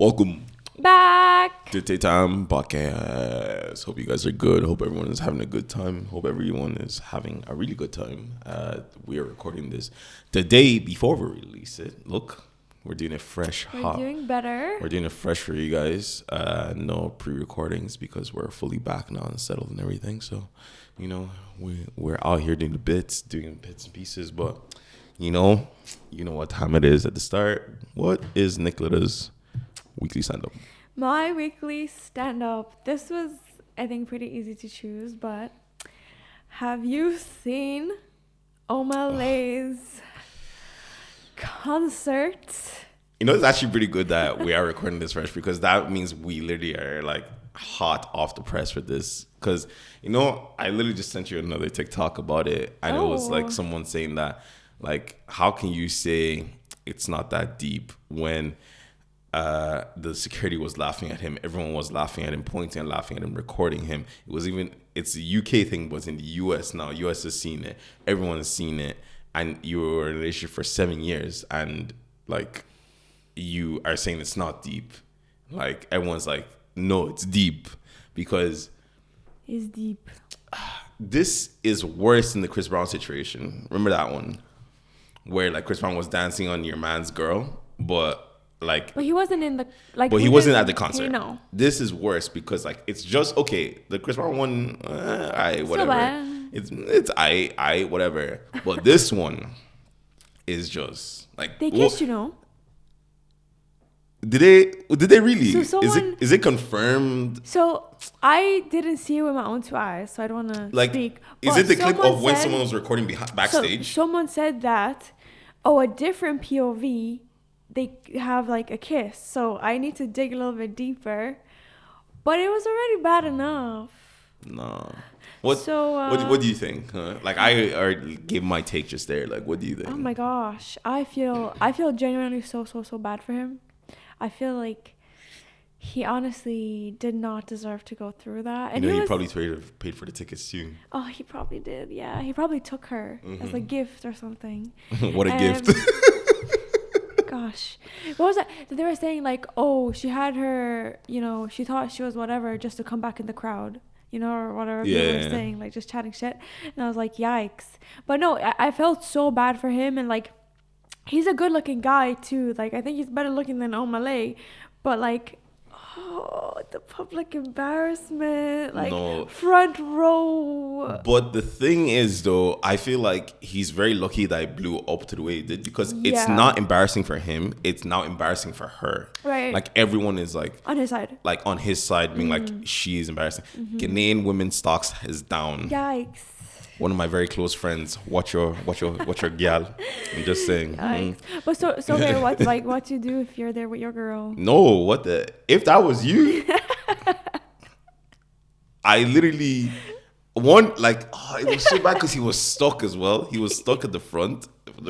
Welcome back to TAE Time Podcast. Hope you guys are good. Hope everyone is having a good time. Hope everyone is having a really good time. We are recording this the day before we release it. Look, we're doing it fresh. We're doing better. We're doing it fresh for you guys. No pre-recordings because we're fully back now and settled and everything. So, you know, we're out here doing bits and pieces. But, you know what time it is at the start. What is Nicola's weekly stand-up? My weekly stand-up. This was, I think, pretty easy to choose. But have you seen Omalay's concert? You know, it's actually pretty good that we are recording this fresh because that means we literally are like hot off the press with this. Because, you know, I literally just sent you another TikTok about it. And it was like someone saying that, like, how can you say it's not that deep when the security was laughing at him, everyone was laughing at him, pointing and laughing at him, recording him. It's a UK thing, but in the US now, US has seen it, everyone has seen it, and you were in a relationship for 7 years, and like you are saying it's not deep. Like everyone's like, no, it's deep because It's deep. this is worse than the Chris Brown situation. Remember that one where like Chris Brown was dancing on your man's girl, but he wasn't in the But he wasn't at the concert. No. This is worse because like it's just okay. The Chris Brown one, whatever. bad. It's I whatever. But this one is just like They kissed, you know. Did they really? So is it confirmed? So I didn't see it with my own two eyes, so I don't want to speak. Is But it the clip someone of when said- someone was recording backstage? So someone said that, a different POV, they have like a kiss. So I need to dig a little bit deeper. But it was already bad enough. No. What do you think? Huh? Like I already gave my take just there. Like what do you think? Oh my gosh. I feel genuinely so bad for him. I feel like he honestly did not deserve to go through that. And he probably paid for the tickets too. Oh, he probably did. Yeah, he probably took her as a gift or something. What a gift. Gosh, what was that? They were saying like, oh, she had her, she thought she was whatever just to come back in the crowd, or whatever people were saying, like just chatting shit. And I was like, yikes. But no, I felt so bad for him, and like, he's a good looking guy too. Like, I think he's better looking than Omalay, but like, the public embarrassment, like front row. But the thing is, though, I feel like he's very lucky that it blew up to the way it did because it's not embarrassing for him. It's now embarrassing for her. Right. Like everyone is like on his side. Like on his side, being like she is embarrassing. Ghanaian women's stocks is down. Yikes. One of my very close friends, watch your gal. I'm just saying. But so okay, what you do if you're there with your girl? No, if that was you, I literally it was so bad because he was stuck as well. He was stuck at the front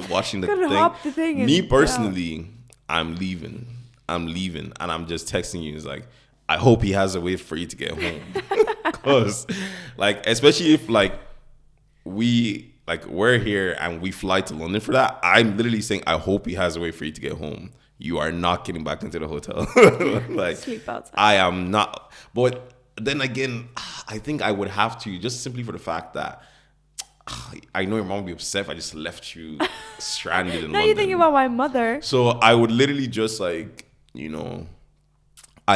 watching the thing. Me personally, I'm leaving, and I'm just texting you. It's like, I hope he has a way for you to get home, because especially if we're here and we fly to London for that, I'm literally saying I hope he has a way for you to get home. You are not getting back into the hotel. Sleep outside. I am not. But then again, I think I would have to, just simply for the fact that I know your mom will be upset if I just left you stranded in London. Now you're thinking about my mother. So I would literally just I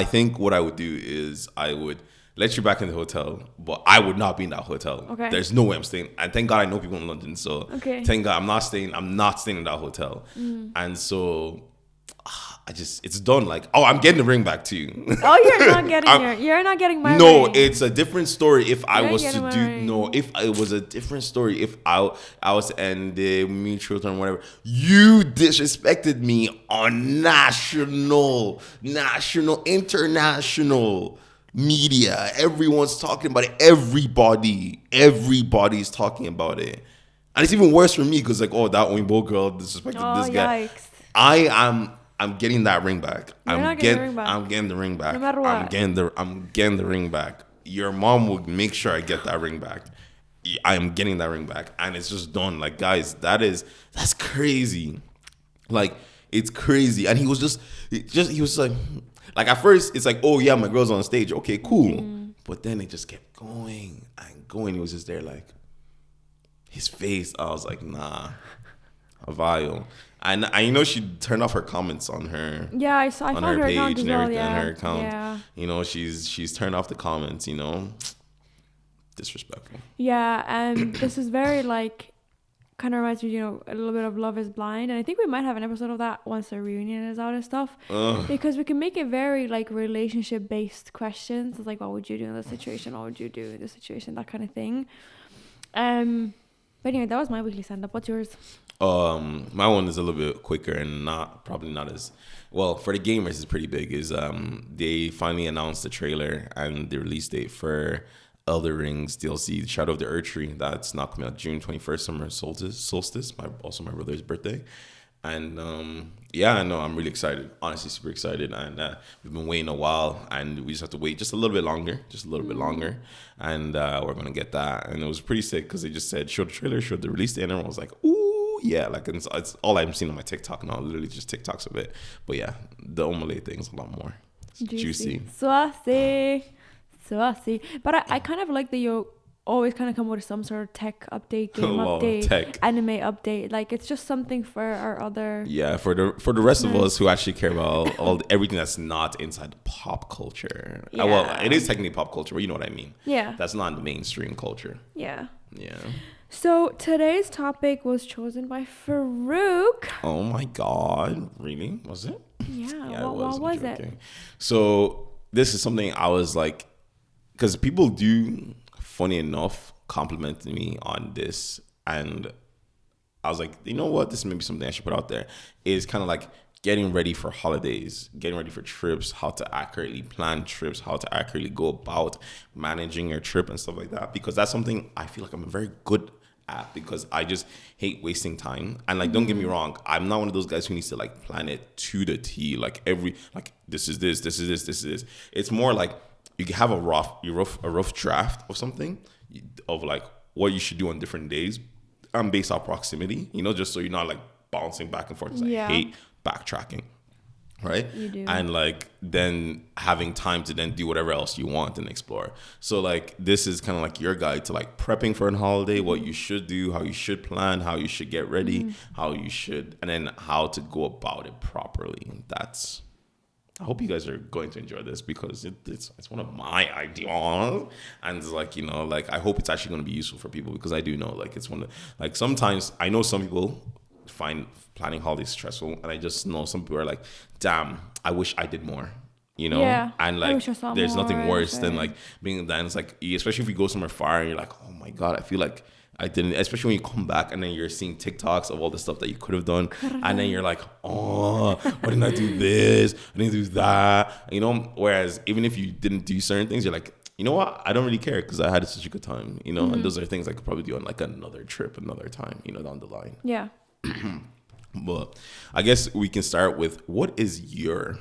think what I would do is I would let you back in the hotel, but I would not be in that hotel. Okay. There's no way I'm staying. And thank God I know people in London, so thank God I'm not staying in that hotel. And so it's done. I'm getting the ring back too. Oh, you're not getting my ring. No, it's a different story if I was to do if it was a different story if I was to end the mutual term, whatever. You disrespected me on national, international media. Everyone's talking about it. Everybody's talking about it. And it's even worse for me because that Oyinbo girl disrespected this guy. Yikes. I'm getting that ring back. I'm getting the ring back. No matter what. I'm getting the ring back. Your mom will make sure I get that ring back. I am getting that ring back. And it's just done. Guys, that's crazy. It's crazy. And he was Like at first, it's like, oh yeah, my girl's on stage. Okay, cool. But then it just kept going and going. He was just there, like his face. I was like, nah, a vile. And I know she turned off her comments on her. Yeah, I saw. I on found her her page account as and well. everything Yeah. on her account. Yeah. You know, she's turned off the comments. You know, disrespectful. Yeah, and this is very like. Kind of reminds me, you know, a little bit of Love is Blind. And I think we might have an episode of that once the reunion is out and stuff. Because we can make it very, like, relationship-based questions. It's like, what would you do in this situation? What would you do in this situation? That kind of thing. But anyway, that was my weekly stand-up. What's yours? My one is a little bit quicker and probably not as... Well, for the gamers, it's pretty big. Is they finally announced the trailer and the release date for... Elder Rings DLC, Shadow of the Earth Tree, that's not coming out June 21st, summer solstice, also my brother's birthday. And yeah, no, I'm really excited, honestly super excited. And we've been waiting a while and we just have to wait just a little bit longer. And we're going to get that. And it was pretty sick because they just said, show the trailer, show the release date. And everyone was like, ooh, yeah, like it's all I'm seeing on my TikTok now, literally just TikToks of it. But yeah, the Omelette thing's a lot more juicy. Saucy. But I kind of like that you always kind of come with some sort of tech update, game update, anime update. Like it's just something for our other... Yeah, for the rest of us who actually care about everything that's not inside pop culture. Yeah. Well, it is technically pop culture, but you know what I mean. Yeah. That's not the mainstream culture. Yeah. Yeah. So today's topic was chosen by Farouk. Oh my God. Really? Was it? Yeah. What was it? So this is something I was like... Because people do, funny enough, compliment me on this. And I was like, you know what? This may be something I should put out there. Is kind of like getting ready for holidays, getting ready for trips, how to accurately plan trips, how to accurately go about managing your trip and stuff like that. Because that's something I feel like I'm very good at because I just hate wasting time. And like, don't get me wrong, I'm not one of those guys who needs to like plan it to the T. Like this is this. It's more like, you can have a rough draft of something of like what you should do on different days based off proximity, you know, just so you're not like bouncing back and forth. I hate backtracking, right? You do. And like then having time to then do whatever else you want and explore. So like this is kind of like your guide to like prepping for a holiday, what you should do, how you should plan, how you should get ready, and then how to go about it properly. I hope you guys are going to enjoy this because it's one of my ideas, and it's like, you know, like I hope it's actually going to be useful for people because I do know like it's one of like sometimes I know some people find planning holidays stressful, and I just know some people are like, damn, I wish I did more, you know. Yeah, and like there's nothing worse than like being then it's like, especially if you go somewhere far and you're like, oh my God, I feel like I didn't, especially when you come back and then you're seeing TikToks of all the stuff that you could have done. And then you're like, oh, why didn't I do this? I didn't do that. You know, whereas even if you didn't do certain things, you're like, you know what? I don't really care because I had such a good time, you know? And those are things I could probably do on like another trip, another time, you know, down the line. Yeah. But I guess we can start with, what is your...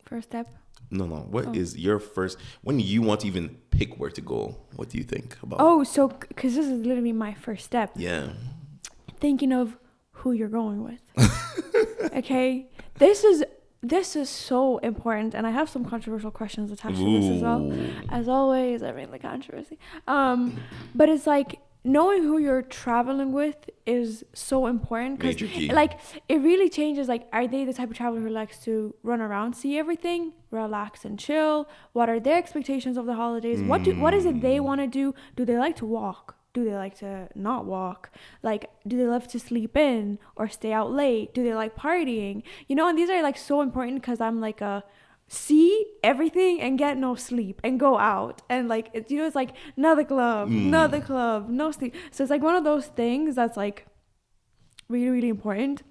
First step? No. What is your first, when you want to even pick where to go, what do you think about? Oh, so, because this is literally my first step. Yeah. Thinking of who you're going with. Okay? This is so important, and I have some controversial questions attached to this as well. As always, I mean, the controversy. But it's like, knowing who you're traveling with is so important because like it really changes. Like, are they the type of traveler who likes to run around, see everything, relax and chill? What are their expectations of the holidays? What is it they want to do? Do they like to walk? Do they like to not walk? Like, do they love to sleep in or stay out late? Do they like partying? You know, and these are like so important because I'm like see everything and get no sleep and go out and like it's, you know, it's like another club, no sleep. So it's like one of those things that's like really, really important.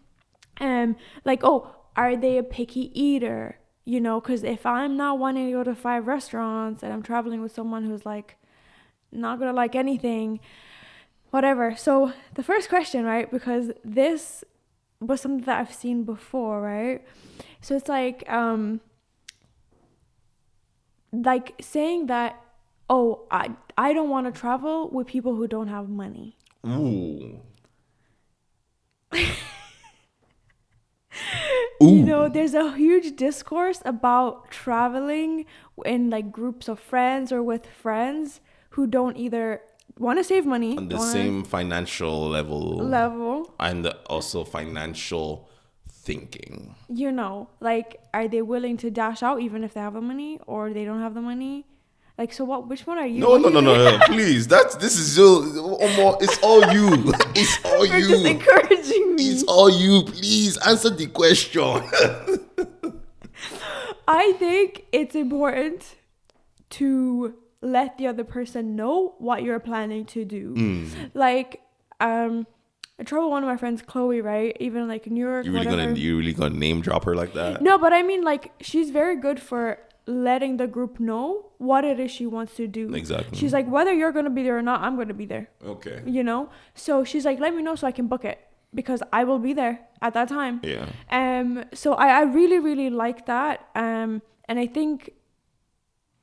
Like, oh, are they a picky eater? You know, because if I'm not wanting to go to 5 restaurants and I'm traveling with someone who's like not gonna like anything, whatever. So the first question, right, because this was something that I've seen before, right? So it's like saying that, oh, I don't want to travel with people who don't have money. Ooh. You know, there's a huge discourse about traveling in like groups of friends or with friends who don't either want to save money on the same financial level and also financial thinking. You know, like, are they willing to dash out even if they have the money, or they don't have the money? Like, so what? Which one are you? No, please. This is your. It's all you. It's all You're you. just encouraging me. It's all you. Please answer the question. I think it's important to let the other person know what you're planning to do. Like, I trouble one of my friends, Chloe, right? Even like in New York. You really gonna name drop her like that? No, but I mean, like, she's very good for letting the group know what it is she wants to do. Exactly. She's like, whether you're gonna be there or not, I'm gonna be there. Okay. You know? So she's like, let me know so I can book it, because I will be there at that time. Yeah. So I really, really like that. And I think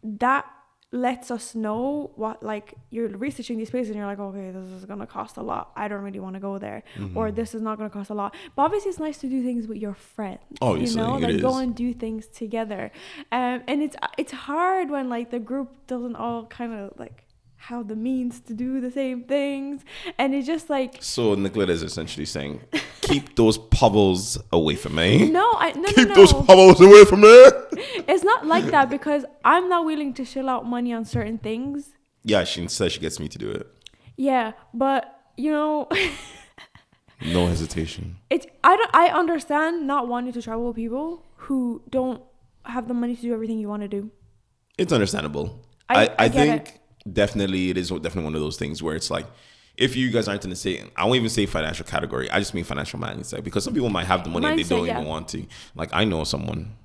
that lets us know what, like, you're researching these places and you're like, okay, this is gonna cost a lot, I don't really want to go there. Or this is not gonna cost a lot. But obviously it's nice to do things with your friends. Obviously, you know, like, it go is. and do things together. And it's hard when, like, the group doesn't all kind of like have the means to do the same things, and it's just like, so Nicolette is essentially saying, keep those pebbles away from me. Keep those pebbles away from me. It's not like that, because I'm not willing to shell out money on certain things. Yeah, she says she gets me to do it. Yeah, but you know, no hesitation. I understand not wanting to travel with people who don't have the money to do everything you want to do. It's understandable. I think definitely it is definitely one of those things where it's like, if you guys aren't in the same, I won't even say financial category, I just mean financial mindset, because some people might have the money and they don't even want to. Like, I know someone,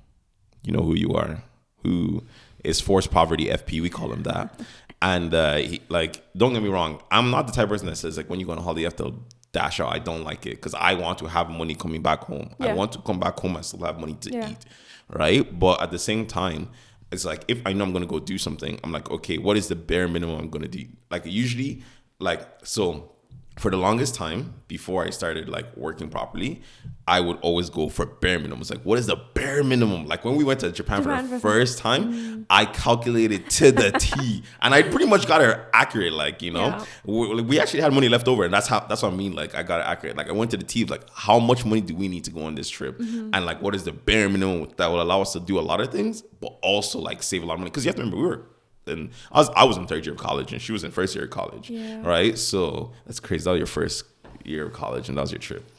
you know who you are, who is forced poverty FP, we call him that. And he, like, don't get me wrong, I'm not the type of person that says, like, when you go on a holiday you have to dash out. I don't like it, because I want to have money coming back home. I want to come back home and still have money to eat, right? But at the same time, it's like, if I know I'm going to go do something, I'm like, okay, what is the bare minimum I'm going to do? Like, usually, like, so for the longest time before I started like working properly, I would always go for bare minimum. It's like, what is the bare minimum? Like, when we went to Japan for the first time, I calculated to the T, and I pretty much got it accurate. Like, you know, we actually had money left over, and that's what I mean. Like, I got it accurate. Like, I went to the T, like, how much money do we need to go on this trip? And like, what is the bare minimum that will allow us to do a lot of things, but also like save a lot of money? Because you have to remember, and I was in third year of college and she was in first year of college, right? So that's crazy. That was your first year of college and that was your trip.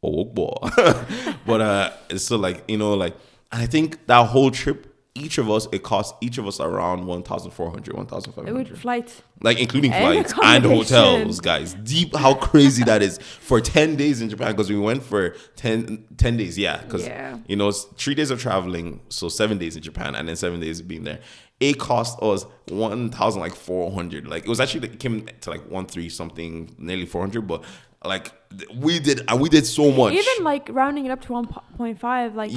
Oh boy. But so, like, you know, like, and I think that whole trip, it cost each of us around 1,400, 1,500. With flights, like, including flights and hotels, guys. Deep how crazy that is for 10 days in Japan, because we went for 10 days, because you know, it's 3 days of traveling, so 7 days in Japan and then 7 days of being there. It cost us 1,400. Like, it was actually, it came to like 1,300 something, nearly 400, but like, we did so much. Even like rounding it up to 1.5, like,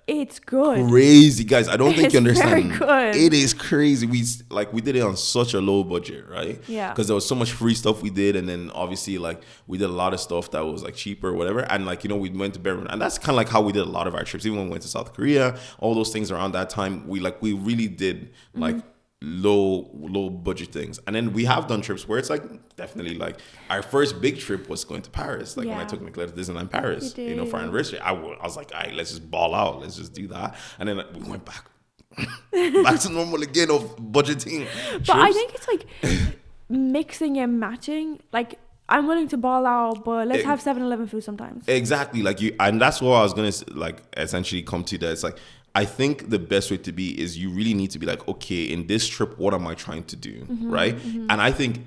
it's good. Crazy, guys. I don't think you understand. Very good. It is crazy. We did it on such a low budget, right? Yeah. Because there was so much free stuff we did, and then obviously, like, we did a lot of stuff that was like cheaper or whatever. And like, you know, we went to Beirut, and that's kind of like how we did a lot of our trips. Even when we went to South Korea, all those things around that time, we really did like low budget things. And then we have done trips where it's like, definitely, like, our first big trip was going to Paris, like when I took Nicolette to Disneyland Paris, you know, for our anniversary. I was like, all right, let's just ball out, let's just do that. And then we went back to normal again of budgeting trips. But I think it's like mixing and matching. Like, I'm willing to ball out, but let's have 7-Eleven food sometimes. Exactly. Like, and that's what I was gonna like essentially come to, that it's like, I think the best way to be is you really need to be like, okay, in this trip, what am I trying to do, right? And I think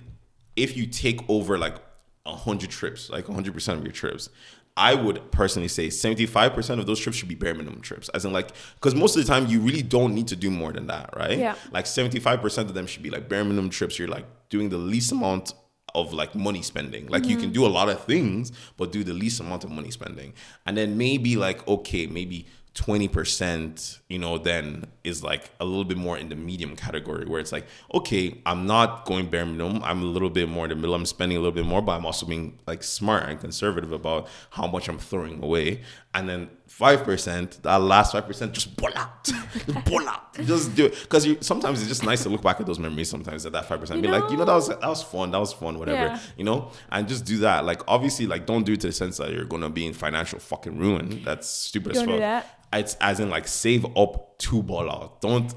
if you take over like 100 trips, like 100% of your trips, I would personally say 75% of those trips should be bare minimum trips. As in, like, because most of the time you really don't need to do more than that, right? Yeah. Like 75% of them should be like bare minimum trips. You're like doing the least amount of like money spending. Like, you can do a lot of things, but do the least amount of money spending. And then maybe like, okay, maybe 20%, you know, then is like a little bit more in the medium category, where it's like, okay, I'm not going bare minimum, I'm a little bit more in the middle, I'm spending a little bit more, but I'm also being like smart and conservative about how much I'm throwing away. And then 5%, that last 5%, just pull out. Just do it. Because sometimes it's just nice to look back at those memories sometimes at that 5%. Be like, that was fun, whatever. Yeah. And just do that. Like, obviously, like, don't do it to the sense that you're going to be in financial fucking ruin. That's stupid as fuck. Don't do that. It's as in, like, save up to ball out. Don't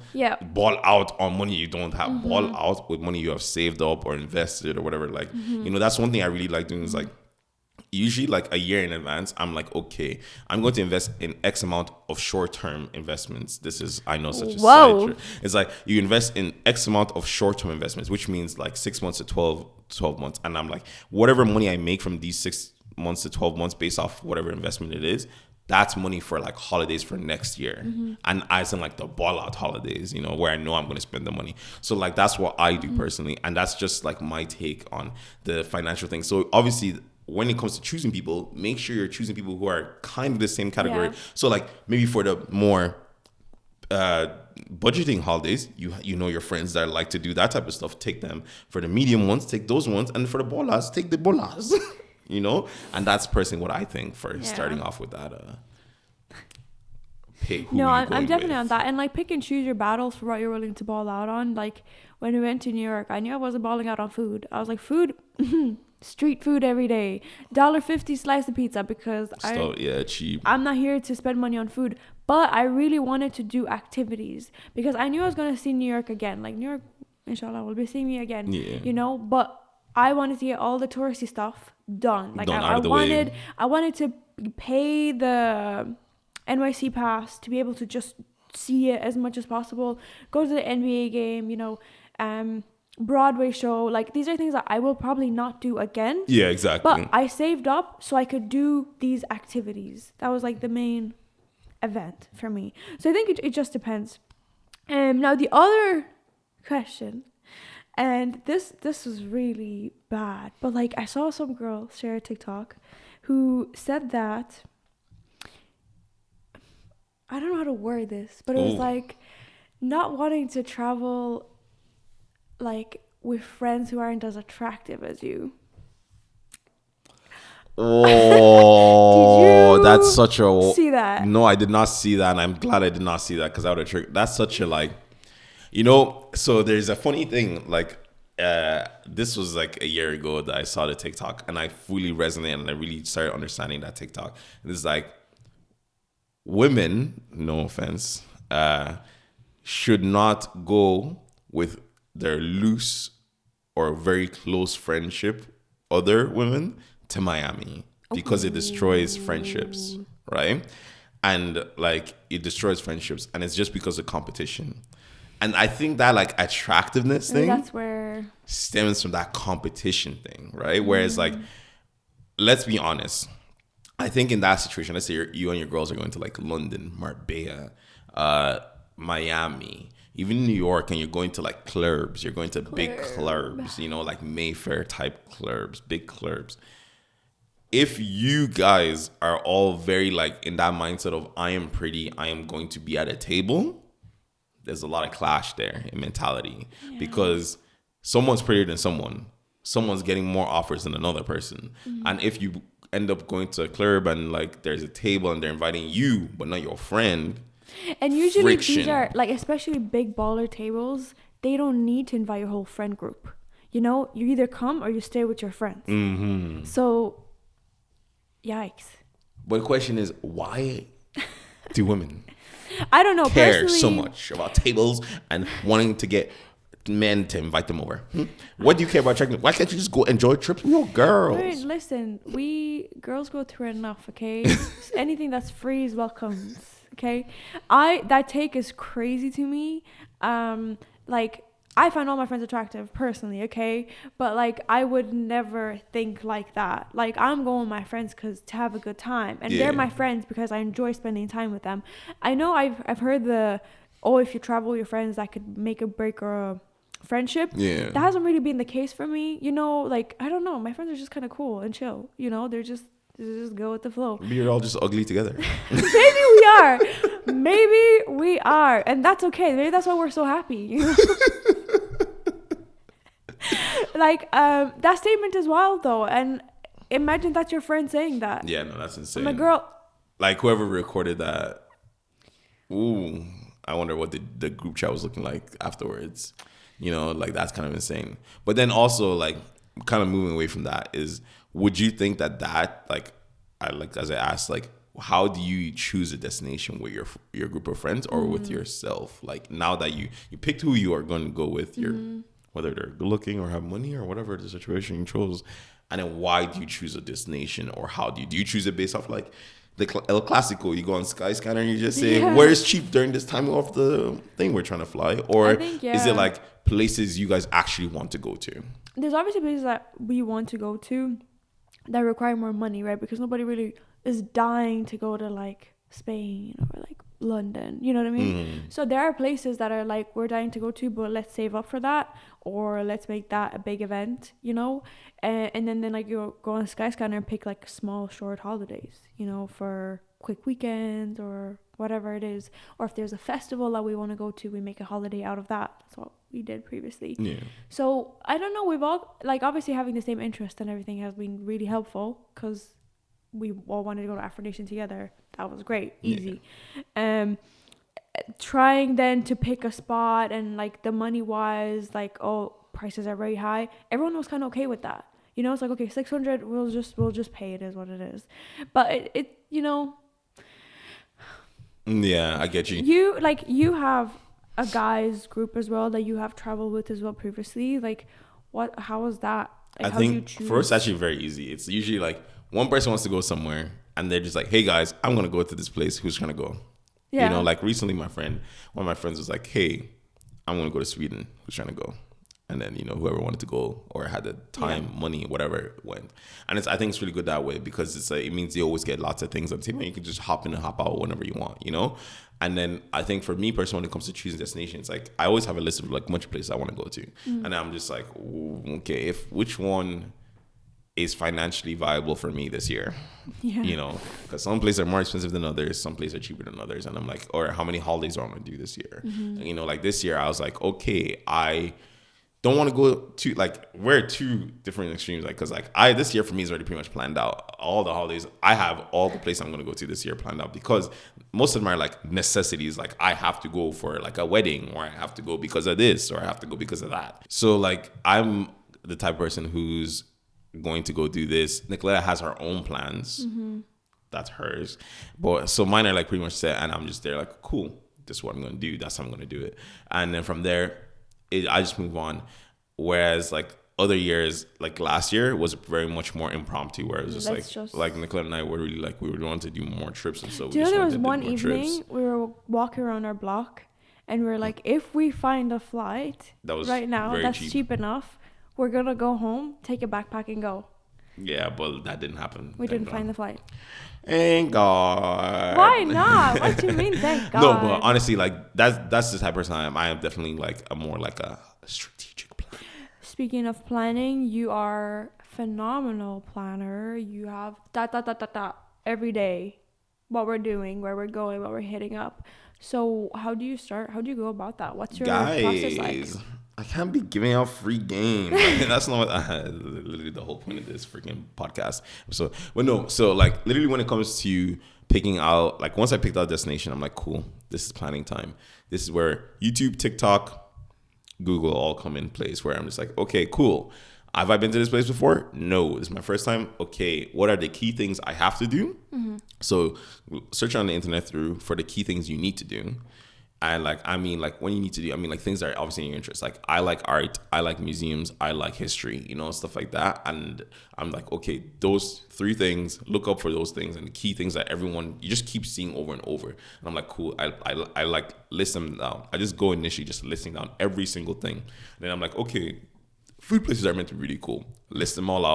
ball out on money you don't have. Ball out with money you have saved up or invested or whatever. Like, that's one thing I really like doing is, like, usually like a year in advance, I'm like, okay, I'm going to invest in X amount of short-term investments. This is, I know, such a side trip. It's like you invest in X amount of short-term investments, which means like 6 months to 12 months. And I'm like, whatever money I make from these 6 months to 12 months based off whatever investment it is, that's money for like holidays for next year. And as in like the ball out holidays, where I know I'm going to spend the money. So like, that's what I do personally. And that's just like my take on the financial thing. So obviously, when it comes to choosing people, make sure you're choosing people who are kind of the same category. So like maybe for the more budgeting holidays, you know your friends that like to do that type of stuff, take them. For the medium ones, take those ones. And for the bolas, take the bolas. And that's personally what I think for starting off with that. I'm definitely on that. And like pick and choose your battles for what you're willing to ball out on. Like when we went to New York, I knew I wasn't balling out on food. I was like, food... street food every day, $1.50 slice of pizza, because cheap. I'm not here to spend money on food, but I really wanted to do activities because I knew I was going to see New York again. Like New York, inshallah, will be seeing me again. But I wanted to get all the touristy stuff done. Like I wanted to pay the NYC pass to be able to just see it as much as possible. Go to the NBA game, Broadway show. Like these are things that I will probably not do again. Yeah, exactly. But I saved up so I could do these activities. That was like the main event for me. So I think it just depends. Now the other question, and this was really bad, but like I saw some girl share a TikTok who said that, I don't know how to word this, but it was like not wanting to travel like with friends who aren't as attractive as you. Oh, that's such a... see that? No, I did not see that, and I'm glad I did not see that because I would have triggered. That's such a like, so there's a funny thing, like, this was like a year ago that I saw the TikTok, and I fully resonated, and I really started understanding that TikTok. And it's like, women, no offense, should not go with their loose or very close friendship other women to Miami because it destroys friendships, right? And like it destroys friendships, and it's just because of competition. And I think that like attractiveness thing, that's where stems from that competition thing, right? Whereas like, let's be honest, I think in that situation, let's say you and your girls are going to like London, Marbella, Miami, even New York, and you're going to like clubs, you're going to big clubs, like Mayfair type clubs, big clubs. If you guys are all very like in that mindset of I am pretty, I am going to be at a table, there's a lot of clash there in mentality because someone's prettier than someone's getting more offers than another person. And if you end up going to a club and like there's a table and they're inviting you but not your friend, and usually these are like, especially big baller tables, they don't need to invite your whole friend group. You either come or you stay with your friends. So yikes. But the question is, why do women I don't know care so much about tables and wanting to get men to invite them over? What do you care about attracting? Why can't you just go enjoy trips with your girls? Wait, listen, we girls go through enough, okay? Anything that's free is welcome, okay? That take is crazy to me. Like I find all my friends attractive personally, okay? But like I would never think like that. Like I'm going with my friends to have a good time, and they're my friends because I enjoy spending time with them. I know I've heard if you travel with your friends that could make a break or a friendship. That hasn't really been the case for me. Like I don't know, my friends are just kind of cool and chill. They're just go with the flow. Maybe you're all just ugly together. Maybe we are, and that's okay. Maybe that's why we're so happy. Like that statement is wild though, and imagine that's your friend saying that. Yeah, no, that's insane. I'm like, girl, like whoever recorded that, ooh, I wonder what the group chat was looking like afterwards. You know, like that's kind of insane. But then also like kind of moving away from that is, would you think that like, as I asked, like, how do you choose a destination with your group of friends or with yourself? Like now that you picked who you are going to go with, your whether they're good looking or have money or whatever the situation you chose, and then why do you choose a destination, or how do you choose it based off like the El Clasico? You go on Skyscanner and you just say, where's cheap during this time of the thing we're trying to fly? Or is it like places you guys actually want to go to? There's obviously places that we want to go to that require more money, right? Because nobody really is dying to go to like Spain or like London, you know what I mean? So there are places that are like, we're dying to go to, but let's save up for that, or let's make that a big event, you know? And then like you go on Skyscanner and pick like small short holidays, you know, for quick weekends or whatever it is. Or if there's a festival that we want to go to, we make a holiday out of that. That's what we did previously. So I don't know, we've all like, obviously having the same interest and everything has been really helpful, because we all wanted to go to Afro Nation together. That was great, easy. Trying then to pick a spot and like the money wise, like, oh, prices are very high. Everyone was kind of okay with that. You know, it's like, okay, 600, we'll just pay, it is what it is. But it you know. Yeah, I get you. You have a guys group as well that you have traveled with as well previously. Like, how was that? Like, I think for us, it's actually very easy. It's usually like one person wants to go somewhere and they're just like, hey guys, I'm going to go to this place. Who's trying to go? Yeah. You know, like recently one of my friends was like, hey, I'm going to go to Sweden. Who's trying to go? And then, you know, whoever wanted to go or had the time, money, whatever went. And I think it's really good that way, because it means you always get lots of things on the table. You can just hop in and hop out whenever you want, you know? And then I think for me personally, when it comes to choosing destinations, like I always have a list of like a bunch of places I want to go to. And I'm just like, okay, which one is financially viable for me this year? You know, because some places are more expensive than others, some places are cheaper than others. And I'm like, or how many holidays do I want to do this year? You know, like this year I was like, okay, I don't want to go to, like, we're two different extremes, like, because like this year for me is already pretty much planned out. All the holidays, I have all the places I'm going to go to this year planned out, because most of them are like necessities. Like I have to go for like a wedding, or I have to go because of this, or I have to go because of that. So like I'm the type of person who's going to go do this. Nicoletta has her own plans. That's hers. But so mine are like pretty much set, and I'm just there like, cool, this is what I'm going to do. That's how I'm going to do it. And then from there, I just move on. Whereas like other years, like last year was very much more impromptu, where it was just like Nicoletta and I were really like, we would want to do more trips, and so do you know there was one evening we were walking around our block and we were like, if we find a flight that was right now that's cheap enough, we're gonna go home, take a backpack and go. Yeah, but that didn't happen. We didn't find the flight. Thank God. Why not? What do you mean, thank God? No, but honestly, like that's the type of person I am. I am definitely like a more like a strategic planner. Speaking of planning, you are a phenomenal planner. You have every day, what we're doing, where we're going, what we're hitting up. So how do you start? How do you go about that? What's your process like? I can't be giving out free game. Like, that's not literally the whole point of this freaking podcast. So, but no. So, like, literally, when it comes to picking out, like, once I picked out a destination, I'm like, cool. This is planning time. This is where YouTube, TikTok, Google all come in place. Where I'm just like, okay, cool. Have I been to this place before? No, this is my first time. Okay, what are the key things I have to do? So, search on the internet for the key things you need to do. And like, I mean, like when you need to do, I mean, like things that are obviously in your interest. Like I like art, I like museums, I like history, you know, stuff like that. And I'm like, okay, those three things, look up for those things and the key things that you just keep seeing over and over. And I'm like, cool. I like list them down. I just go initially just listing down every single thing. And then I'm like, okay, food places are meant to be really cool. List them all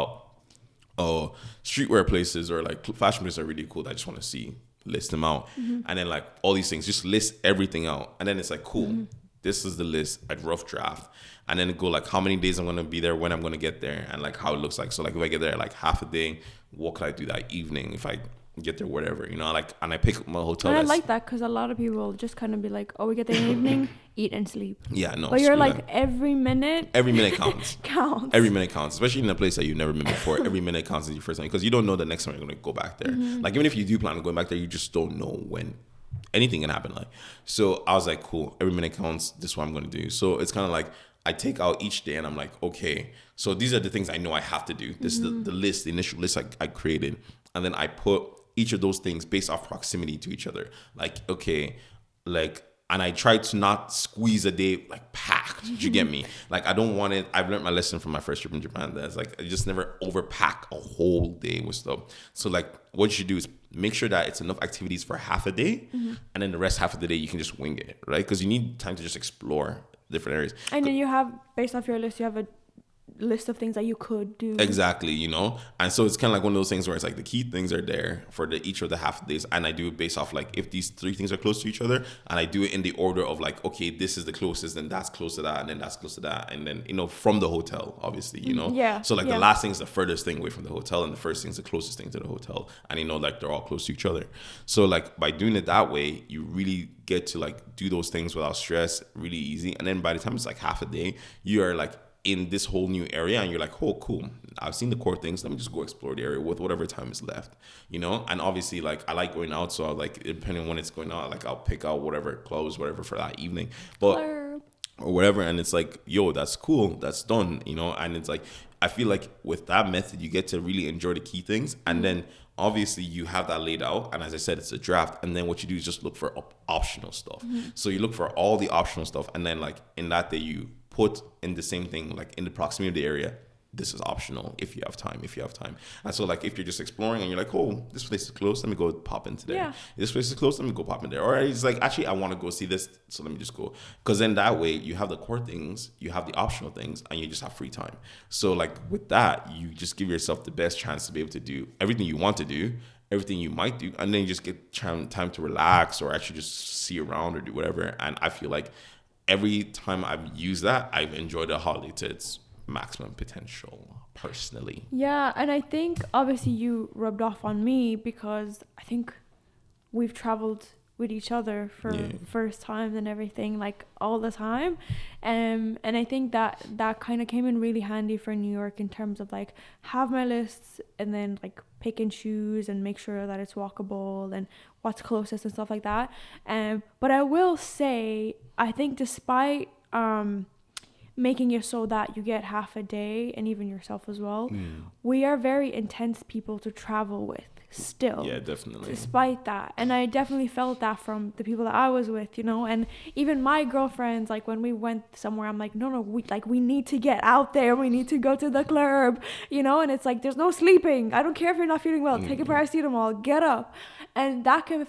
out. Streetwear places or like fashion places are really cool that I just want to see. List them out. And then like all these things, just list everything out. And then it's like, cool, this is the list at rough draft. And then go like how many days I'm going to be there, when I'm going to get there, and like how it looks like. So like if I get there like half a day, what could I do that evening? If I get there, whatever, you know, like, and I pick my hotel. And I like that because a lot of people just kind of be like, oh, we get there in the evening, eat and sleep. Yeah, no. But you're like, every minute counts. counts. Every minute counts, especially in a place that you've never been before. Every minute counts as your first time because you don't know the next time you're going to go back there. Like, even if you do plan on going back there, you just don't know when anything can happen. Like, so I was like, cool, every minute counts. This is what I'm going to do. So it's kind of like, I take out each day and I'm like, okay, so these are the things I know I have to do. This is the list, the initial list I created. And then I put each of those things based off proximity to each other. Like, okay, like, and I try to not squeeze a day like packed. Do you get me? Like, I don't want it. I've learned my lesson from my first trip in Japan. That's like, I just never overpack a whole day with stuff. So like, what you should do is make sure that it's enough activities for half a day. And then the rest half of the day, you can just wing it, right? Because you need time to just explore different areas. And then you have, based off your list, you have a list of things that you could do. Exactly, you know? And so it's kind of like one of those things where it's like the key things are there for each of the half days. And I do it based off like if these three things are close to each other, and I do it in the order of like, okay, this is the closest, then that's close to that, and then that's close to that. And then, you know, from the hotel, obviously, you know? Yeah. So like the last thing is the furthest thing away from the hotel, and the first thing is the closest thing to the hotel. And you know, like they're all close to each other. So like by doing it that way, you really get to like do those things without stress, really easy. And then by the time it's like half a day, you are like in this whole new area and you're like, oh, cool, I've seen the core things, let me just go explore the area with whatever time is left, you know? And obviously like I like going out, so I like, depending on when it's going out, like I'll pick out whatever clothes, whatever for that evening, but or whatever. And it's like, yo, that's cool, that's done, you know? And it's like, I feel like with that method you get to really enjoy the key things. And then obviously you have that laid out, and as I said, it's a draft, and then what you do is just look for optional stuff. So you look for all the optional stuff, and then like in that day you put in the same thing, like in the proximity of the area, this is optional if you have time. And so like if you're just exploring and you're like, oh, this place is close, let me go pop into there. Yeah. This place is close, let me go pop in there. Or it's like, actually I want to go see this, so let me just go. Because then that way you have the core things, you have the optional things, and you just have free time. So like with that, you just give yourself the best chance to be able to do everything you want to do, everything you might do, and then you just get time to relax or actually just see around or do whatever. And I feel like every time I've used that, I've enjoyed the holiday to its maximum potential, personally. Yeah, and I think obviously you rubbed off on me because I think we've traveled with each other for first times and everything, like all the time. And I think that kind of came in really handy for New York in terms of like have my lists and then like pick and choose and make sure that it's walkable and what's closest and stuff like that. But I will say, I think despite making it so that you get half a day and even yourself as well, we are very intense people to travel with still. Yeah, definitely. Despite that. And I definitely felt that from the people that I was with, you know, and even my girlfriends, like when we went somewhere, I'm like, no, we need to get out there. We need to go to the club, you know, and it's like, there's no sleeping. I don't care if you're not feeling well, take a paracetamol, get up. And that can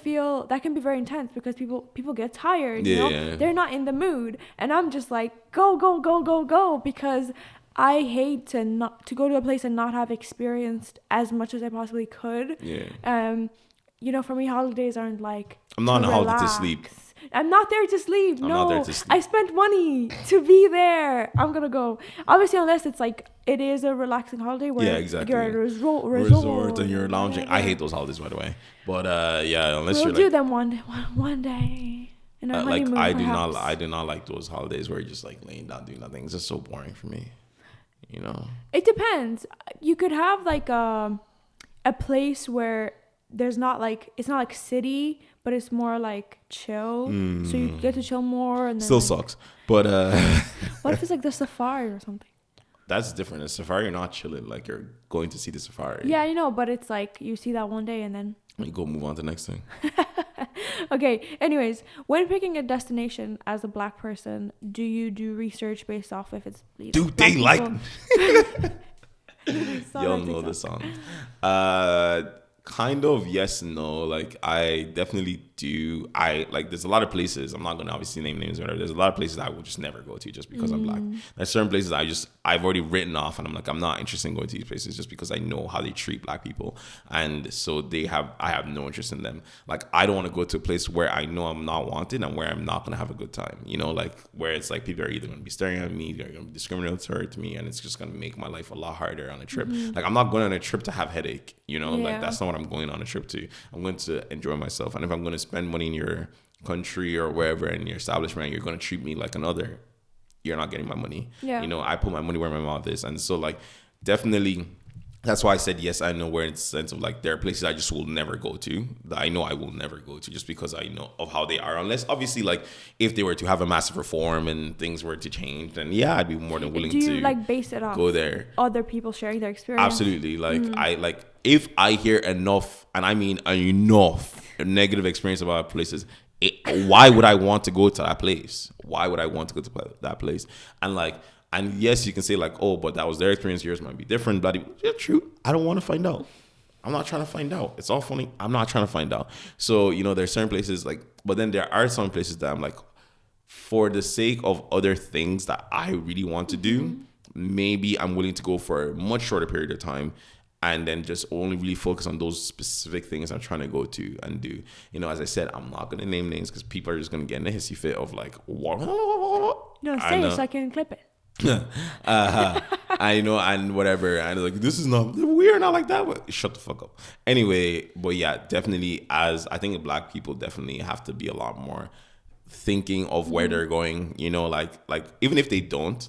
be very intense because people get tired, you know, they're not in the mood. And I'm just like, go, because I hate to go to a place and not have experienced as much as I possibly could. Yeah. You know, for me, holidays aren't like I'm not on a holiday to sleep. I'm not there to sleep. No, I spent money to be there. I'm gonna go. Obviously, unless it's like it is a relaxing holiday where you're at a resort and you're lounging. I hate those holidays, by the way. But unless we'll do them one day. In our honeymoon, I do not like those holidays where you're just like laying down doing nothing. It's just so boring for me. You know, it depends. You could have like a place where there's not like, it's not like city, but it's more like chill. So you get to chill more. And then still sucks. But what if it's like the safari or something? That's different. A safari, you're not chilling. Like you're going to see the safari. Yeah, you know, but it's like you see that one day and then you go move on to the next thing. Okay. Anyways, when picking a destination as a Black person, do you do research based off if it's do they like? Y'all know the song. Kind of yes and no. Like I definitely there's a lot of places, I'm not going to obviously name names or whatever, there's a lot of places I will just never go to just because I'm black. There's certain places I've already written off, and I'm like, I'm not interested in going to these places just because I know how they treat black people, and so I have no interest in them. Like, I don't want to go to a place where I know I'm not wanted and where I'm not going to have a good time, you know, like where it's like people are either going to be staring at me, they're going to be discriminatory to me, and it's just going to make my life a lot harder on a trip. Like, I'm not going on a trip to have headache, you know, like that's not what I'm going on a trip to. I'm going to enjoy myself, and if I'm going to spend money in your country or wherever in your establishment, you're going to treat me like another, you're not getting my money. You know, I put my money where my mouth is. And so like definitely that's why I said yes, I know, where in the sense of like there are places I just will never go to, that I know I will never go to just because I know of how they are, unless obviously like if they were to have a massive reform and things were to change, then yeah, I'd be more than willing to like base it off go there. Other people sharing their experience? Absolutely. Like if I hear enough, and I mean enough negative experience about places, why would I want to go to that place? Why would I want to go to that place? And yes, you can say like, oh, but that was their experience, yours might be different. Bloody, yeah, true. I don't want to find out. I'm not trying to find out. It's all funny. I'm not trying to find out. So, you know, there's certain places like, but then there are some places that I'm like, for the sake of other things that I really want to do, maybe I'm willing to go for a much shorter period of time and then just only really focus on those specific things I'm trying to go to and do. You know, as I said, I'm not going to name names because people are just going to get in a hissy fit of like, what? No, say it so I can clip it. I know, and whatever, and like, this is not, we're not like that. But shut the fuck up. Anyway, but yeah, definitely, as I think black people definitely have to be a lot more thinking of where they're going, you know, like even if they don't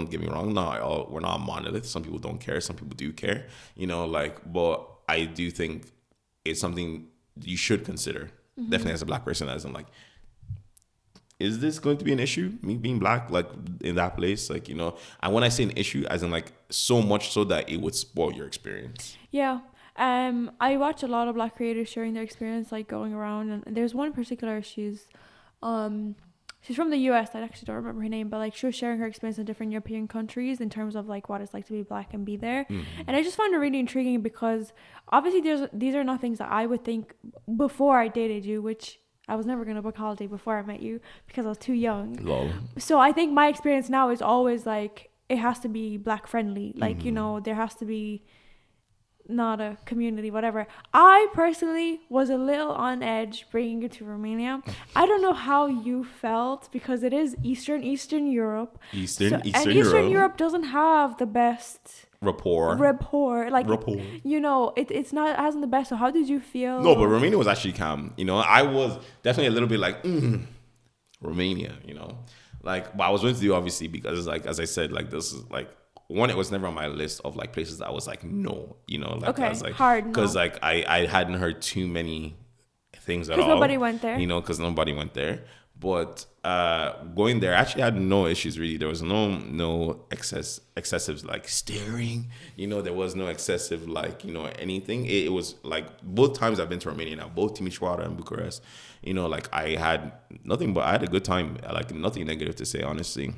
get me wrong, we're not a monolith. Some people don't care, some people do care, you know, like, but I do think it's something you should consider, definitely as a black person, as in like, is this going to be an issue, me being black, like in that place, like, you know? And when I say an issue, as in like so much so that it would spoil your experience. Yeah. I watch a lot of black creators sharing their experience, like going around, and there's one in particular, she's from the US. I actually don't remember her name, but like she was sharing her experience in different European countries in terms of like what it's like to be black and be there. And I just found it really intriguing because obviously these are not things that I would think before I dated you, which I was never going to book holiday before I met you because I was too young. Lol. So I think my experience now is always like, it has to be black friendly. Like, you know, there has to be not a community, whatever. I personally was a little on edge bringing you to Romania. I don't know how you felt because it is Eastern Europe. Eastern Europe doesn't have the best rapport, like you know, it hasn't the best. So how did you feel? No, but Romania was actually calm, you know. I was definitely a little bit like Romania, you know, like, but I was going to do obviously because like, as I said, like this is like one, it was never on my list of like places that I was like, no, you know, like, okay, I was like, hard, because no. Like I hadn't heard too many things at all, nobody went there, you know, because nobody went there. But going there, I actually had no issues really. There was no excessive like staring, you know. There was no excessive like, you know, anything. It was like both times I've been to Romania now, both Timișoara and Bucharest, you know, like I had nothing, but I had a good time. Like nothing negative to say, honestly.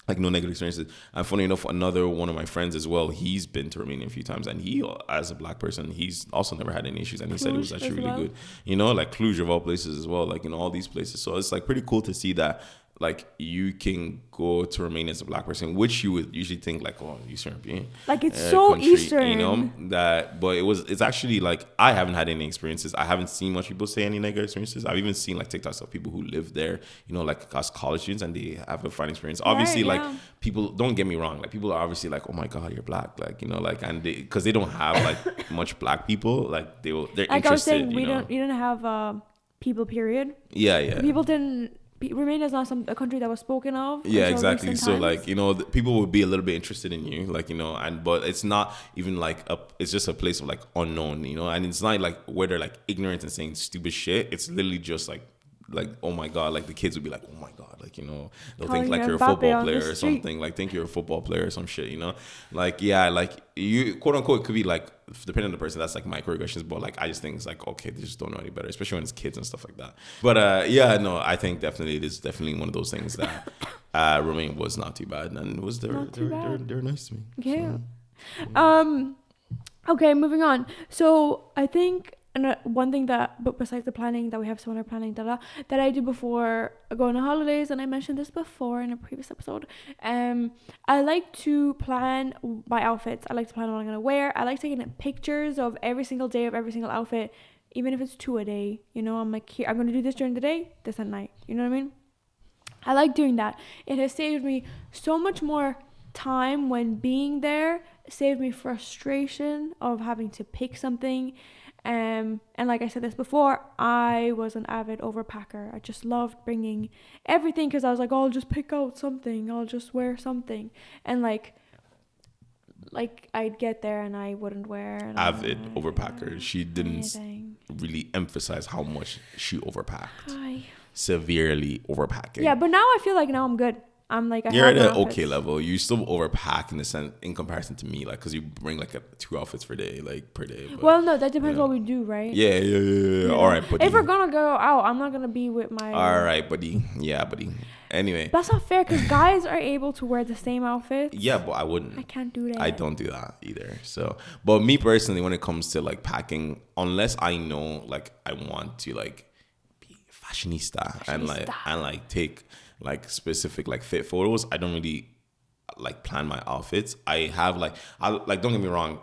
Like no negative experiences. And funny enough, another one of my friends as well, he's been to Romania a few times, and he, as a black person, he's also never had any issues, and he said it was actually really good. You know, like Cluj of all places as well, like, you know, all these places. So it's like pretty cool to see that like you can go to Romania as a black person, which you would usually think like, oh, Eastern European, like it's so country, Eastern, you know, that, but it's actually like, I haven't had any experiences. I haven't seen much people say any negative experiences. I've even seen like TikToks of people who live there, you know, like as college students, and they have a fun experience. Obviously, right, yeah. Like people, don't get me wrong, like people are obviously like, oh my God, you're black, like, you know, like, and because they don't have like much black people, like they're like interested. I was saying, we didn't have people, period. Yeah. People didn't. Romania is not a country that was spoken of. Yeah, exactly. So like, you know, people would be a little bit interested in you, like, you know, but it's not even like it's just a place of like unknown, you know, and it's not like where they're like ignorant and saying stupid shit. It's literally just like, oh my God, like the kids would be like, oh my God, like, you know, they'll think like you're a football player or something, like think you're a football player or some shit, you know, like, yeah, like you, quote unquote, it could be like, depending on the person, that's like microaggressions, but like I just think it's like, okay, they just don't know any better, especially when it's kids and stuff like that. But yeah, no, I think definitely it is definitely one of those things that Romania was not too bad, and it was they're nice to me. Yeah. So, okay, moving on. So I think and one thing but besides the planning that we have similar planning that I do before going on holidays, and I mentioned this before in a previous episode, I like to plan my outfits. I like to plan what I'm gonna wear. I like taking pictures of every single day of every single outfit, even if it's 2 a day. You know, I'm like, here, I'm gonna do this during the day, this at night. You know what I mean? I like doing that. It has saved me so much more time when being there. It saved me frustration of having to pick something. And like I said this before, I was an avid overpacker. I just loved bringing everything because I was like, oh, I'll just pick out something. I'll just wear something. And like I'd get there and I wouldn't wear. Avid overpacker. She didn't really emphasize how much she overpacked. Severely overpacking. Yeah, but now I feel like now I'm good. I'm like, you're at an okay level. You still overpack in the sense in comparison to me, like, because you bring like 2 outfits per day. But, well, no, that depends what we do, right? Yeah. All right, buddy. If we're gonna go out, I'm not gonna be with my. All right, buddy. Yeah, buddy. Anyway, that's not fair because guys are able to wear the same outfits. Yeah, but I wouldn't. I can't do that. I don't do that either. So, but me personally, when it comes to like packing, unless I know like I want to like be fashionista. and like take like specific like fit photos, I don't really like plan my outfits. I have like don't get me wrong,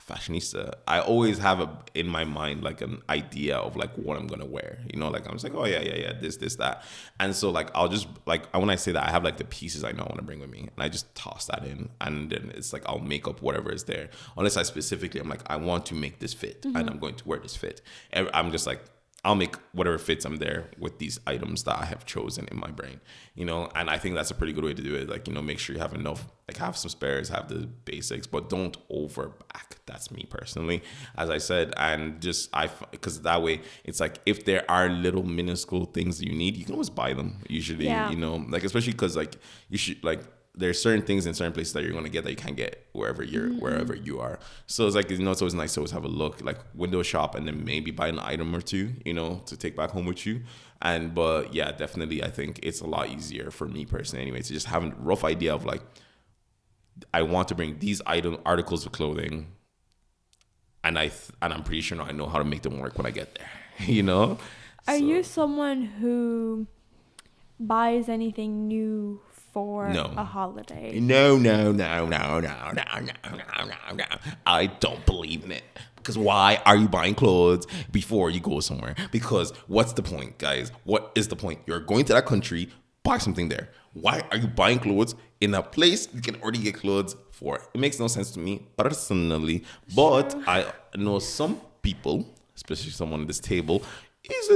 fashionista, I always have in my mind like an idea of like what I'm gonna wear, you know, like I'm just like, oh yeah, this that, and so like I'll just like when I say that, I have like the pieces I know I want to bring with me, and I just toss that in, and then it's like I'll make up whatever is there, unless I specifically I'm like I want to make this fit, and I'm going to wear this fit, and I'm just like I'll make whatever fits I'm there with these items that I have chosen in my brain, you know, and I think that's a pretty good way to do it. Like, you know, make sure you have enough, like have some spares, have the basics, but don't overpack. That's me personally, as I said, and just because that way it's like if there are little minuscule things you need, you can always buy them usually, you know, like especially because like you should like. There's certain things in certain places that you're going to get that you can't get wherever you are. So it's like, you know, it's always nice to always have a look, like window shop, and then maybe buy an item or two, you know, to take back home with you. But yeah, definitely, I think it's a lot easier for me personally anyway, to just have a rough idea of like, I want to bring these articles of clothing, and I'm pretty sure I know how to make them work when I get there, you know? Are you someone who buys anything new for a holiday? No. I don't believe in it. Because why are you buying clothes before you go somewhere? Because what's the point, guys? What is the point? You're going to that country, buy something there. Why are you buying clothes in a place you can already get clothes for? It makes no sense to me personally. But I know some people, especially someone at this table, is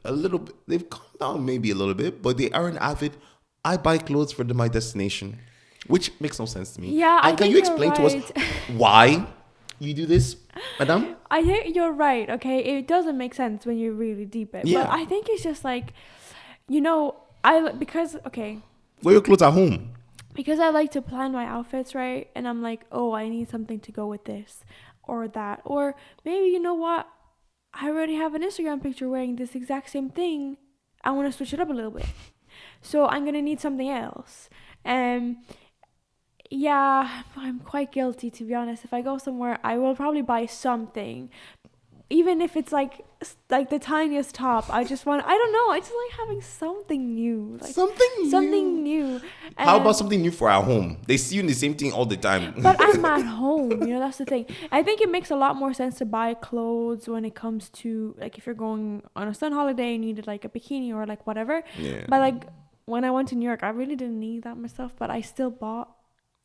a little bit, they've calmed down maybe a little bit, but they are an avid, I buy clothes for my destination, which makes no sense to me. Yeah, and can you explain to us why you do this, madam? I think you're right. Okay, it doesn't make sense when you really deep it. Yeah. But I think it's just like, you know, wear your clothes at home. Because I like to plan my outfits, right? And I'm like, oh, I need something to go with this or that, or maybe, you know what? I already have an Instagram picture wearing this exact same thing. I want to switch it up a little bit. So I'm going to need something else. Yeah, I'm quite guilty, to be honest. If I go somewhere, I will probably buy something. Even if it's like the tiniest top. I just like having something new. Like something new. How about something new for our home? They see you in the same thing all the time. But I'm at home, you know, that's the thing. I think it makes a lot more sense to buy clothes when it comes to, like, if you're going on a sun holiday and you needed like a bikini or like whatever. Yeah. But like when I went to New York, I really didn't need that much stuff, but I still bought.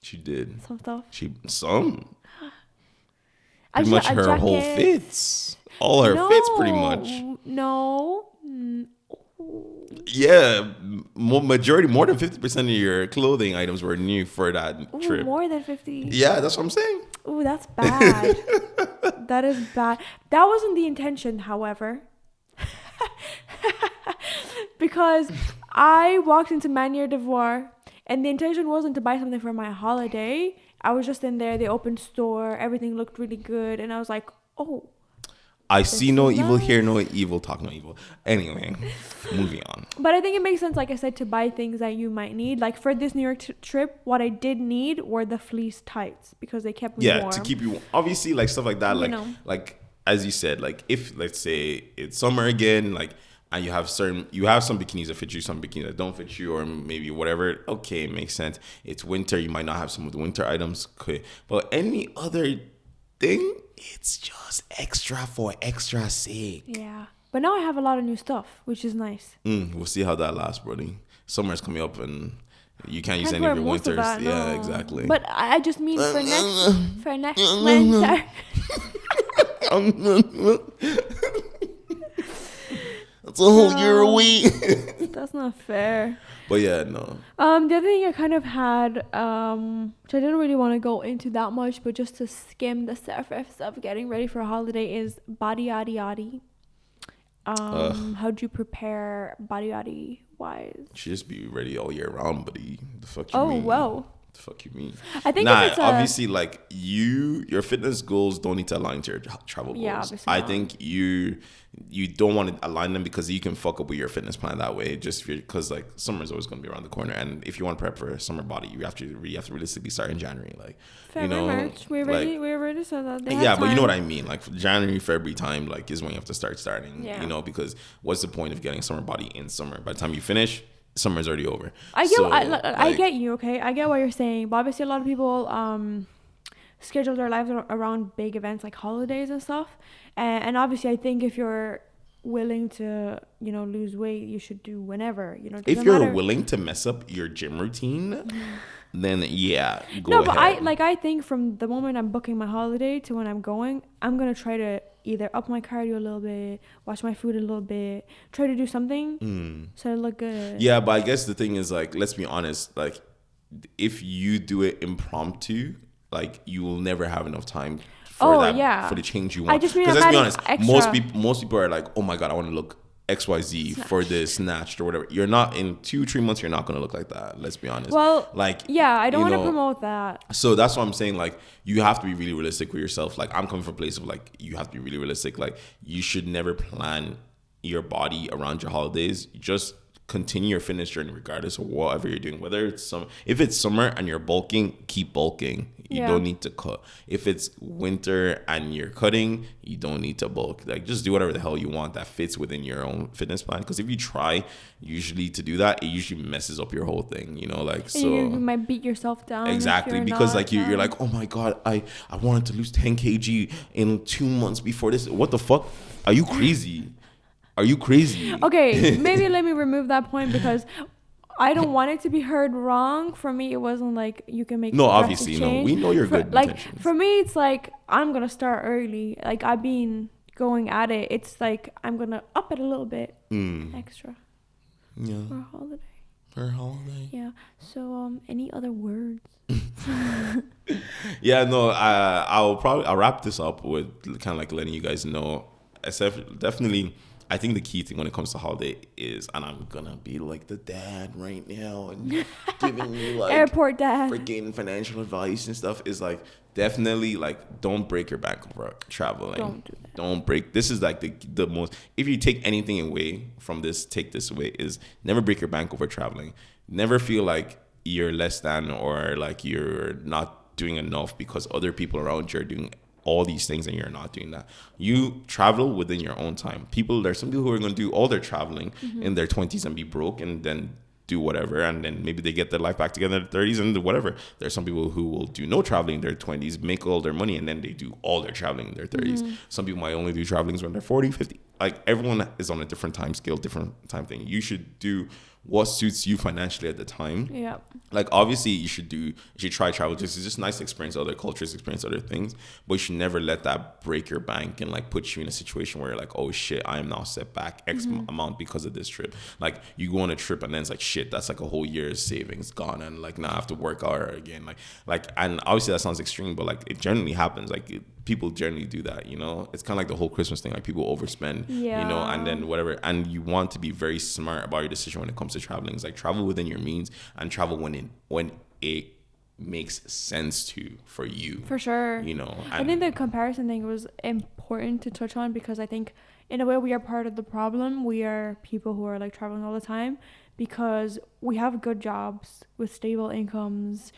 She did. Some stuff. Pretty much her whole fits. All her fits pretty much. No. Yeah. Majority, more than 50% of your clothing items were new for that trip. More than 50. Yeah, that's what I'm saying. Ooh, that's bad. That is bad. That wasn't the intention, however. Because I walked into Manière d'Ivoire and the intention wasn't to buy something for my holiday. I was just in there. They opened store. Everything looked really good. And I was like, oh. I see no evil, hear no evil, talk no evil. Anyway, moving on. But I think it makes sense, like I said, to buy things that you might need. Like for this New York trip, what I did need were the fleece tights because they kept me warm. Yeah, to keep you, obviously, like stuff like that. Like as you said, like if let's say it's summer again, like, and you have some bikinis that fit you, some bikinis that don't fit you, or maybe whatever. Okay, it makes sense. It's winter, you might not have some of the winter items. Okay, but any other thing, it's just extra for extra sake. Yeah, but now I have a lot of new stuff, which is nice. We'll see how that lasts, brody. Summer's coming up and you can't use any of your winters. That, no. Yeah, exactly. But I just mean for next winter. That's a whole year away. That's not fair. But yeah, no. The other thing I kind of had, which I didn't really want to go into that much, but just to skim the surface of getting ready for a holiday is body yaddy yaddy. How do you prepare body yaddy wise? Just be ready all year round, buddy. The fuck you mean? Oh, wow. The fuck you mean? I think obviously, like your fitness goals don't need to align to your travel goals. Yeah, obviously I not. think you don't want to align them because you can fuck up with your fitness plan that way. Just because like summer is always going to be around the corner, and if you want to prep for a summer body, you have to realistically start in January. Like February, March. We already said that. Yeah, but you know what I mean. Like January, February time, like is when you have to starting. Yeah. You know, because what's the point of getting summer body in summer? By the time you finish, summer's already over. I get you, okay? I get what you're saying, but obviously a lot of people schedule their lives around big events like holidays and stuff. And obviously I think if you're willing to, lose weight, you should do whenever, If you're willing to mess up your gym routine, then yeah, go ahead. No, but I think from the moment I'm booking my holiday to when I'm going, I'm going to try to either up my cardio a little bit, watch my food a little bit, try to do something so I look good. Yeah, but I guess the thing is, like, let's be honest, like, if you do it impromptu, like, you will never have enough time for for the change you want. I just mean, because let's be honest, extra. most people are like, oh my God, I want to look XYZ for this snatched or whatever. You're not, in 2-3 months, you're not going to look like that. Let's be honest. Well, like, yeah, I don't want to promote that. So that's what I'm saying. Like, you have to be really realistic with yourself. Like, I'm coming from a place of like, you have to be really realistic. Like, you should never plan your body around your holidays. Just continue your fitness journey regardless of whatever you're doing. Whether it's if it's summer and you're bulking, keep bulking. You don't need to cut. If it's winter and you're cutting, you don't need to bulk. Like, just do whatever the hell you want that fits within your own fitness plan. Because if you try usually to do that, it usually messes up your whole thing. So you might beat yourself down. Exactly, because like you're like, oh my God, I wanted to lose 10 kg in 2 months before this. What the fuck? Are you crazy? Are you crazy? Okay, maybe let me remove that point because I don't want it to be heard wrong. For me, it wasn't like you can make. No, obviously, no. We know you're good. Like for me, it's like I'm gonna start early. Like I've been going at it. It's like I'm gonna up it a little bit extra. Yeah. For a holiday. For a holiday. Yeah. So any other words? Yeah. No. I'll wrap this up with kind of like letting you guys know. Definitely. I think the key thing when it comes to holiday is, and I'm gonna be like the dad right now and giving you like airport dad freaking financial advice and stuff, is like definitely like don't break your bank over traveling. Don't do that. Don't break. This is like the most. If you take anything away from this, take this away, is never break your bank over traveling. Never feel like you're less than or like you're not doing enough because other people around you are doing all these things and you're not doing that. You travel within your own time. There's some people who are going to do all their traveling in their 20s and be broke and then do whatever, and then maybe they get their life back together in their 30s and whatever. There's some people who will do no traveling in their 20s, make all their money, and then they do all their traveling in their 30s. Some people might only do travelings when they're 40, 50. Like, everyone is on a different time scale, different time thing. You should do what suits you financially at the time. Yeah. Like, obviously, you should try travel. It's just nice to experience other cultures, experience other things. But you should never let that break your bank and, like, put you in a situation where you're like, oh, shit, I am now set back X amount because of this trip. Like, you go on a trip and then it's like, shit, that's like a whole year's savings gone. And, like, now I have to work harder again. Like, and obviously that sounds extreme, but, like, it generally happens. Like, people generally do that, It's kind of like the whole Christmas thing. Like, people overspend, and then whatever. And you want to be very smart about your decision when it comes to traveling. It's like, travel within your means and travel when it makes sense for you. For sure. I think the comparison thing was important to touch on because I think in a way we are part of the problem. We are people who are like traveling all the time because we have good jobs with stable incomes.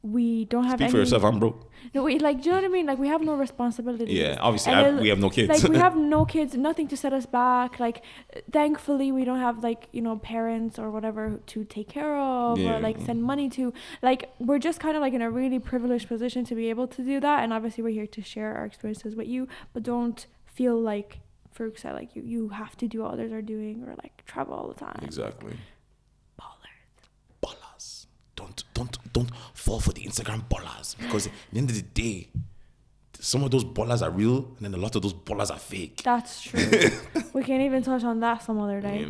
we don't have Speak for yourself, I'm broke. No, do you know what I mean? Like, we have no responsibility. Yeah, obviously, we have no kids. Like, we have no kids, nothing to set us back. Like, thankfully, we don't have, like, parents or whatever to take care of or, like, send money to. Like, we're just kind of, like, in a really privileged position to be able to do that. And obviously, we're here to share our experiences with you. But don't feel like, Farouk said, like, you have to do what others are doing or, like, travel all the time. Exactly. Ballers. Don't fall for the Instagram ballers, because at the end of the day, some of those ballers are real and then a lot of those ballers are fake. That's true. We can't even touch on that some other day.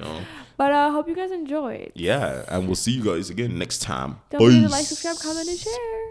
But I hope you guys enjoyed. Yeah, and we'll see you guys again next time. Don't forget to like, subscribe, comment, and share.